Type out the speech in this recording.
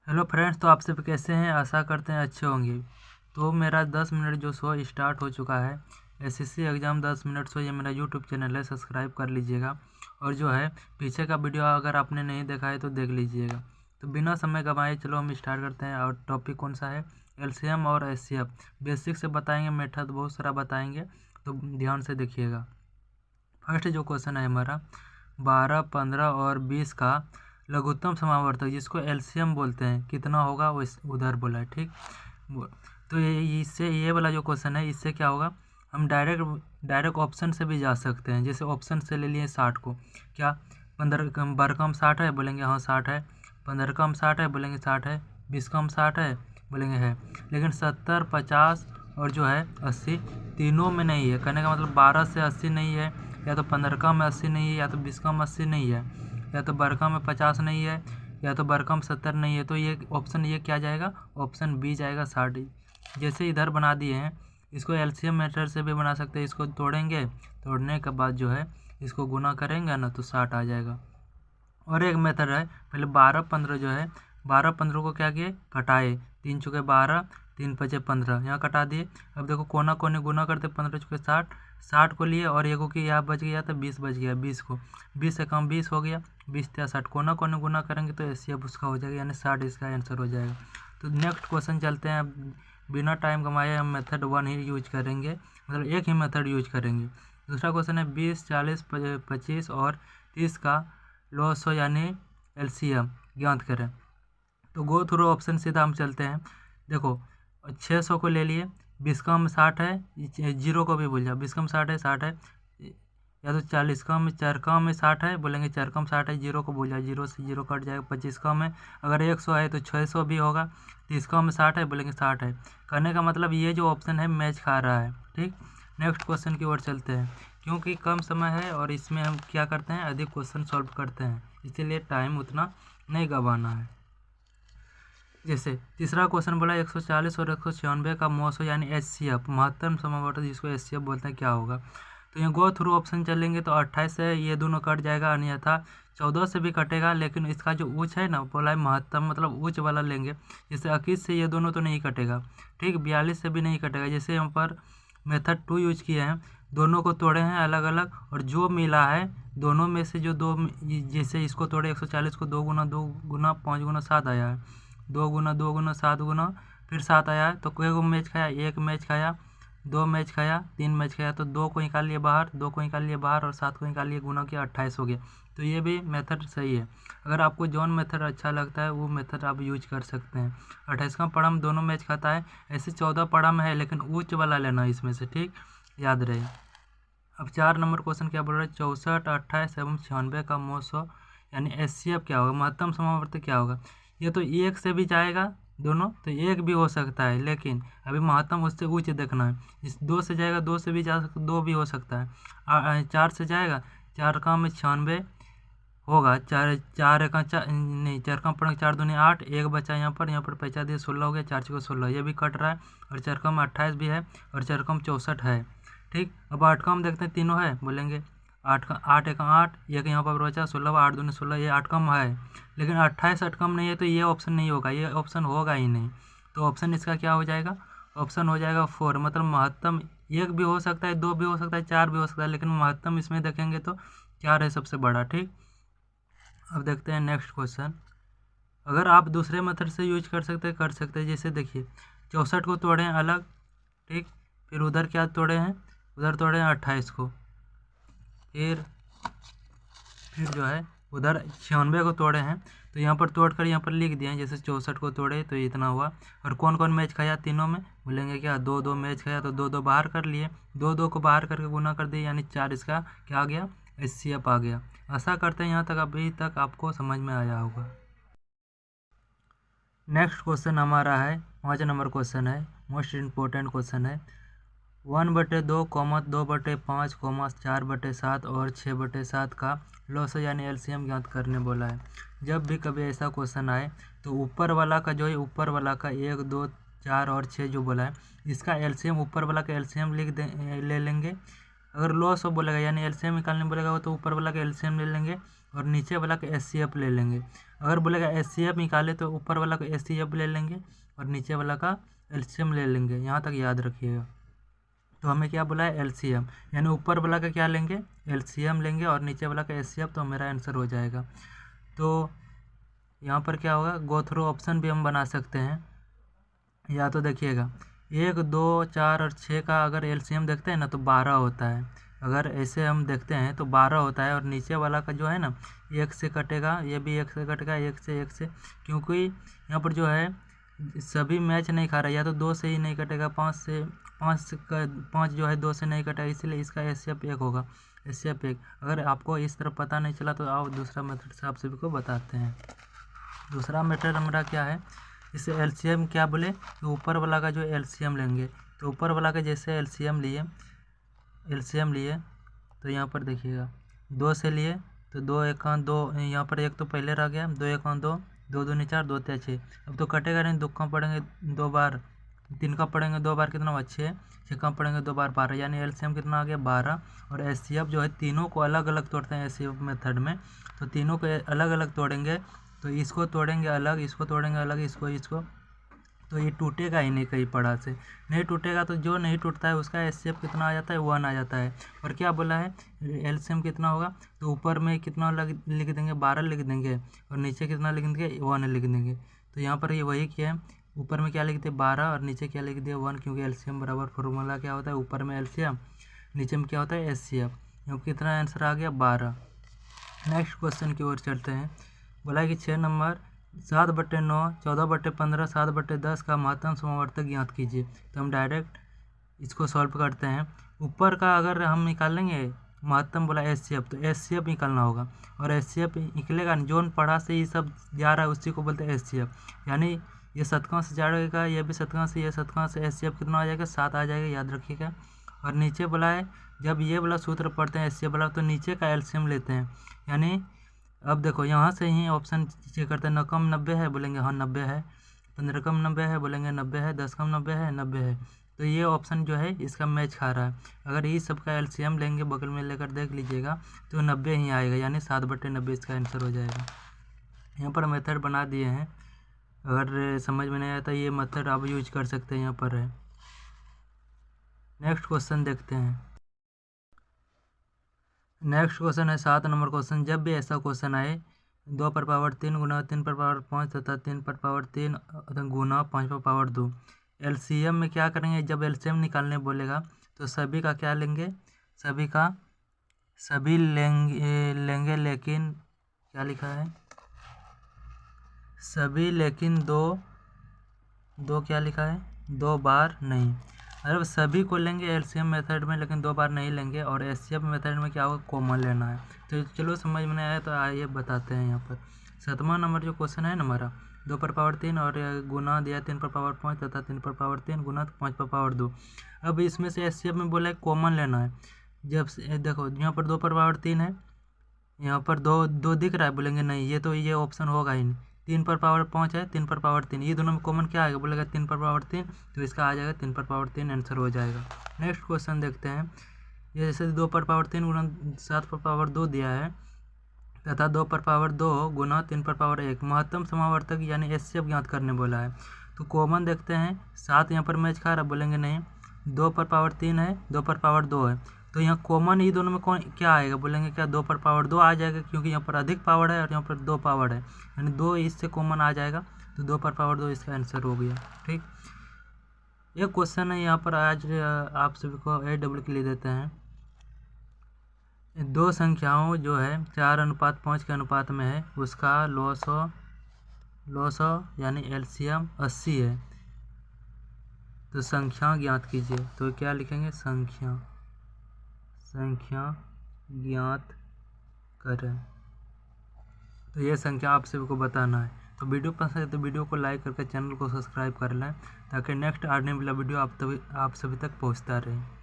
Hello friends, तो आप सब कैसे हैं? आशा करते हैं अच्छे होंगे। तो मेरा 10 मिनट जो शो स्टार्ट हो चुका है, एसएससी एग्ज़ाम 10 मिनट शो, ये मेरा यूट्यूब चैनल है, सब्सक्राइब कर लीजिएगा। और जो है पीछे का वीडियो अगर आपने नहीं देखा है तो देख लीजिएगा। तो बिना समय गंवाए चलो हम स्टार्ट करते हैं। और टॉपिक कौन सा है? एलसीएम और एचसीएफ बेसिक से बताएंगे, मेथड बहुत सारा बताएंगे, तो ध्यान से देखिएगा। फर्स्ट जो क्वेश्चन है हमारा 12, 15 और 20 का लघुत्तम समावर्तक जिसको एलसीएम बोलते हैं कितना होगा, वो उधर बोला है। ठीक, तो इससे ये वाला जो क्वेश्चन है, इससे क्या होगा, हम डायरेक्ट ऑप्शन से भी जा सकते हैं। जैसे ऑप्शन से ले लिए 60 को, क्या 15 कम 12 कम 60 है, बोलेंगे हाँ 60 है। 15 कम 60 है, बोलेंगे 60 है। 20 कम 60 है, बोलेंगे है। लेकिन 70, 50 और जो है 80 तीनों में नहीं है। कहने का मतलब 12 से 80 नहीं है, या तो 15 का में 80 नहीं है, या तो 20 का में 80 नहीं है, या तो 12 का में 50 नहीं है, या तो 12 का में 70 नहीं है। तो ये ऑप्शन ये क्या जाएगा? ऑप्शन बी जाएगा 60। जैसे इधर बना दिए हैं, इसको एलसीएम मेथड से भी बना सकते हैं। इसको तोड़ेंगे, तोड़ने के बाद जो है इसको गुना करेंगे ना तो 60 आ जाएगा। और एक मेथड है, पहले 12, 15 जो है 12, 15 को क्या किए, घटाए। 3 चुके 12, 3 पचे 15, यहाँ कटा दिए। अब देखो कोना कोने गुना करते, 15 चुके 60, 60 को लिए और एगो की यहाँ बच गया तो 20 बच गया। 20 को 20 से कम 20 हो गया, 20 या 60 कोना कोने गुना करेंगे तो एचसीएफ उसका हो जाएगा, यानी 60 इसका आंसर हो जाएगा। तो नेक्स्ट क्वेश्चन चलते हैं। बिना टाइम कमाए हम मेथड 1 ही यूज करेंगे, मतलब एक ही मेथड यूज करेंगे। दूसरा क्वेश्चन है 20, 40, 25 और 30 का लॉस हो यानी एलसीएम ज्ञात करें। तो गो थ्रू ऑप्शन सीधा हम चलते हैं। देखो 600 को ले लिए, 20 कम 60 है, जीरो को भी भूल जाओ, 20 कम 60 है, 60 है। या तो 40 कम 4 कम में 60 है, बोलेंगे 4 कम 60 है, जीरो को भूल जाओ, जीरो से जीरो कट जाएगा। 25 कम है, अगर 100 है तो 600 भी होगा। 30 कम में 60 है, बोलेंगे 60 है। कहने का मतलब ये जो ऑप्शन है मैच खा रहा है। ठीक, नेक्स्ट क्वेश्चन की ओर चलते हैं। क्योंकि कम समय है और इसमें हम क्या करते हैं, अधिक क्वेश्चन सॉल्व करते हैं, इसीलिए टाइम उतना नहीं गंवाना है। जैसे तीसरा क्वेश्चन बोला 140 और 196 का मौसो यानी एचसीएफ महत्तम समावर्तक जिसको एचसीएफ बोलते हैं क्या होगा। तो यहाँ गो थ्रू ऑप्शन चलेंगे तो 28 से ये दोनों कट जाएगा, अन्यथा 14 से भी कटेगा। लेकिन इसका जो उच्च है ना, बोला है महत्तम, मतलब उच्च वाला लेंगे। जैसे 21 से ये दोनों तो नहीं कटेगा। ठीक, 42 से भी नहीं कटेगा। जैसे यहाँ पर मेथड 2 यूज किए हैं, दोनों को तोड़े हैं अलग अलग, और जो मिला है दोनों में से जो दो, जैसे इसको तोड़े 140 को 2 गुना 2 गुना 5 गुना 7 आया है, 2 गुना 2 गुना 7 गुना फिर 7 आया है। तो कोई को मैच खाया, 1 मैच खाया, 2 मैच खाया, 3 मैच खाया, तो 2 को निकाल लिए बाहर, 2 को निकाल लिए बाहर और 7 को निकाल लिए, गुना किया 28 हो गया। तो ये भी मेथड सही है। अगर आपको जौन मेथड अच्छा लगता है वो मेथड आप यूज कर सकते हैं। 28 का पढ़ा में दोनों मैच खाता है, ऐसे 14 पढ़ा में है, लेकिन उच्च वाला लेना इसमें से। ठीक, याद रहे। अब 4 नंबर क्वेश्चन क्या बोल रहा है, 64, 28 एवं 96 का मौसो यानी एचसीएफ क्या होगा, महत्तम समावर्तक क्या होगा। ये तो एक से भी जाएगा दोनों, तो एक भी हो सकता है, लेकिन अभी महत्तम उससे उच्च देखना है। इस 2 से जाएगा, 2 से भी जा सकता, 2 भी हो सकता है। 4 से जाएगा, 4 का में 96 होगा। 4 4 का 4 नहीं, 4 का पढ़ेंगे 4 दूनी 8, एक बचा यहाँ पर पैसा दिए 16 हो गया, 4 को 16, ये भी कट रहा है। और 4 का में 28 भी है, और 4 का में 64 है। ठीक, अब 8 का हम देखते हैं, तीनों है, बोलेंगे 8 का 8 एक 8, एक यहाँ पर बचा 16, 8 दूनी 16, ये 8 कम है। लेकिन 28 8 कम नहीं है, तो ये ऑप्शन नहीं होगा, ये ऑप्शन होगा ही नहीं। तो ऑप्शन इसका क्या हो जाएगा, ऑप्शन हो जाएगा 4। मतलब महत्तम एक भी हो सकता है, 2 भी हो सकता है, 4 भी हो सकता है, लेकिन महत्तम इसमें देखेंगे तो 4 है सबसे बड़ा। ठीक, अब देखते हैं नेक्स्ट क्वेश्चन। अगर आप दूसरे मेथड से यूज कर सकते हैं। जैसे देखिए 64 को तोड़े हैं अलग, ठीक, फिर उधर क्या तोड़े हैं, उधर तोड़े हैं 28 को, फिर जो है उधर 96 को तोड़े हैं। तो यहाँ पर तोड़ कर यहाँ पर लिख दिए हैं, जैसे 64 को तोड़े तो इतना हुआ। और कौन कौन मैच खाया तीनों में, बोलेंगे क्या 2 2 मैच खाया, तो 2 2 बाहर कर लिए, 2 2 को बाहर करके गुना कर दिए, यानी 4 इसका क्या आ गया, एचसीएफ आ गया। आशा करते हैं यहाँ तक अभी तक आपको समझ में आया होगा। नेक्स्ट क्वेश्चन हमारा है 5 नंबर क्वेश्चन है, मोस्ट इम्पोर्टेंट क्वेश्चन है। 1/2, 2/5, 4/7 और 6/7 का लॉस यानी एलसीएम ज्ञात करने बोला है। जब भी कभी ऐसा क्वेश्चन आए तो ऊपर वाला का जो है, ऊपर वाला का 1 2 4 और 6 जो बोला है, इसका एलसीएम, ऊपर वाला का एलसीएम ले लेंगे। अगर लॉस हो बोलेगा यानी एलसीएम निकालने बोलेगा तो ऊपर वाला का एलसीएम ले लेंगे, और नीचे वाला का HCF ले लेंगे। अगर बोलेगा HCF निकाले तो ऊपर वाला का HCF ले लेंगे और नीचे वाला का LCM ले लेंगे। यहाँ तक याद रखिएगा। तो हमें क्या बोला है LCM, यानी ऊपर वाला का क्या लेंगे LCM लेंगे और नीचे वाला का HCF, तो मेरा आंसर हो जाएगा। तो यहाँ पर क्या होगा, गो थ्रू ऑप्शन भी हम बना सकते हैं। या तो देखिएगा 1, 2, 4 और 6 का अगर LCM देखते हैं ना तो 12 होता है। अगर ऐसे हम देखते हैं तो 12 होता है और नीचे वाला का जो है ना 1 से कटेगा, ये भी 1 से कटेगा, 1 से, क्योंकि यहाँ पर जो है सभी मैच नहीं खा रहा है, या तो 2 से ही नहीं कटेगा, 5 जो है 2 से नहीं कटेगा, इसलिए इसका HCF 1 होगा, HCF 1। अगर आपको इस तरफ पता नहीं चला तो आओ दूसरा मेथड से आप सभी को बताते हैं। दूसरा मेथड हमारा क्या है, इसे LCM क्या बोले तो ऊपर वाला का जो LCM लेंगे। तो ऊपर वाला का जैसे LCM लिए तो यहाँ पर देखिएगा 2 से लिए तो 2 1 2, यहाँ पर 1 तो पहले रह गया, 2 1 2, 2 2 4, 2 3 6। अब तो कटेगा नहीं, 2 कम पड़ेंगे 2 बार, 3 का पड़ेंगे 2 बार, कितना हुआ 6, 6 कम पड़ेंगे 2 बार 12, यानी LCM कितना आ गया 12। और HCF जो है तीनों को अलग अलग तोड़ते हैं HCF मेथड में, तो तीनों को अलग अलग तोड़ेंगे, तो इसको तोड़ेंगे अलग, इसको तोड़ेंगे अलग, इसको, तो ये टूटेगा ही नहीं, कहीं पड़ा से नहीं टूटेगा। तो जो नहीं टूटता है उसका HCF कितना आ जाता है 1 आ जाता है। और क्या बोला है LCM कितना होगा, तो ऊपर में कितना लिख देंगे 12 लिख देंगे और नीचे कितना लिख देंगे 1 लिख देंगे। तो यहाँ पर ये वही किया है, ऊपर में क्या लिख दिया 12 और नीचे क्या लिख दिया 1, क्योंकि LCM बराबर फॉर्मूला क्या होता है, ऊपर में LCM नीचे में क्या होता है HCF। यहाँ कितना आंसर आ गया 12। नेक्स्ट क्वेश्चन की ओर चलते हैं। बोला कि 6 नंबर 7/9, 14/15, 7/10 का महत्तम समावर्तक ज्ञात कीजिए। तो हम डायरेक्ट इसको सॉल्व करते हैं। ऊपर का अगर हम निकालेंगे महत्तम बोला HCF, तो HCF निकालना होगा और HCF निकलेगा, जोन पढ़ा से ये सब जा रहा है उसी को बोलते हैं HCF। यानी ये शतकों से जाएगा, ये भी शतकों से, ये शतकों से, HCF कितना आ जाएगा 7 आ जाएगा, याद रखिएगा। और नीचे बोला है जब ये वाला सूत्र पढ़ते हैं HCF वाला तो नीचे का LCM लेते हैं। यानी अब देखो यहाँ से ही ऑप्शन चेक करते हैं, 9 कम 90 है, बोलेंगे हाँ 90 है, 15 कम 90 है, बोलेंगे 90 है, 10 कम 90 है, 90 है। तो ये ऑप्शन जो है इसका मैच खा रहा है। अगर ये सब का LCM लेंगे, बगल में लेकर देख लीजिएगा तो 90 ही आएगा, यानी 7/90 इसका आंसर हो जाएगा। यहाँ पर मेथड बना दिए हैं, अगर समझ में नहीं आता ये मेथड आप यूज कर सकते हैं, यहाँ पर है। नेक्स्ट क्वेश्चन देखते हैं। नेक्स्ट क्वेश्चन है 7 नंबर क्वेश्चन। जब भी ऐसा क्वेश्चन आए 2/3 गुना 3/5 तथा 3/3 गुना 5/2, LCM में क्या करेंगे, जब LCM निकालने बोलेगा तो सभी का क्या लेंगे, सभी लेंगे लेकिन क्या लिखा है, सभी लेकिन दो क्या लिखा है 2 बार नहीं। मतलब सभी को लेंगे LCM मेथड में लेकिन 2 बार नहीं लेंगे, और HCF मेथड में क्या होगा कॉमन लेना है। तो चलो समझ में नहीं आया तो आइए बताते हैं। यहाँ पर 7वां नंबर जो क्वेश्चन है ना हमारा, 2/3 और गुना दिया 3/5 तथा 3/3 गुना 5/2। अब इसमें से HCF में बोला है कॉमन लेना है। जब देखो यहाँ पर 2/3 है, यहाँ पर दो दिख रहा है, बोलेंगे नहीं ये तो ये ऑप्शन होगा ही नहीं। 3/5 है, 3/3, ये दोनों में कॉमन क्या आएगा, बोलेगा 3/3, तो इसका आ जाएगा 3/3 आंसर हो जाएगा। नेक्स्ट क्वेश्चन देखते हैं। ये जैसे 2/3 गुना 7/2 दिया है तथा 2/2 गुना 3/1 महत्तम समावर्तक यानी HCF ज्ञात करने बोला है। तो कॉमन देखते हैं, 7 यहाँ पर मैच खा रहा, बोलेंगे नहीं। 2/3 है, 2/2 है, तो यहाँ कॉमन ये दोनों में कौन क्या आएगा, बोलेंगे क्या 2/2 आ जाएगा, क्योंकि यहाँ पर अधिक पावर है और यहाँ पर 2 पावर है, यानी 2 इससे कॉमन आ जाएगा, तो 2/2 इसका आंसर हो गया। ठीक, ये क्वेश्चन है यहाँ पर आज आप सभी को AW के लिए देते हैं। दो संख्याओं जो है 4:5 के अनुपात में है, उसका लॉस यानी LCM 80 है। तो संख्या ज्ञात कीजिए। तो क्या लिखेंगे, संख्या ज्ञात करें। तो ये संख्या आप सभी को बताना है। तो वीडियो पसंद है तो वीडियो को लाइक करके चैनल को सब्सक्राइब कर लें, ताकि नेक्स्ट आने वाला वीडियो आप सभी तक पहुंचता रहे।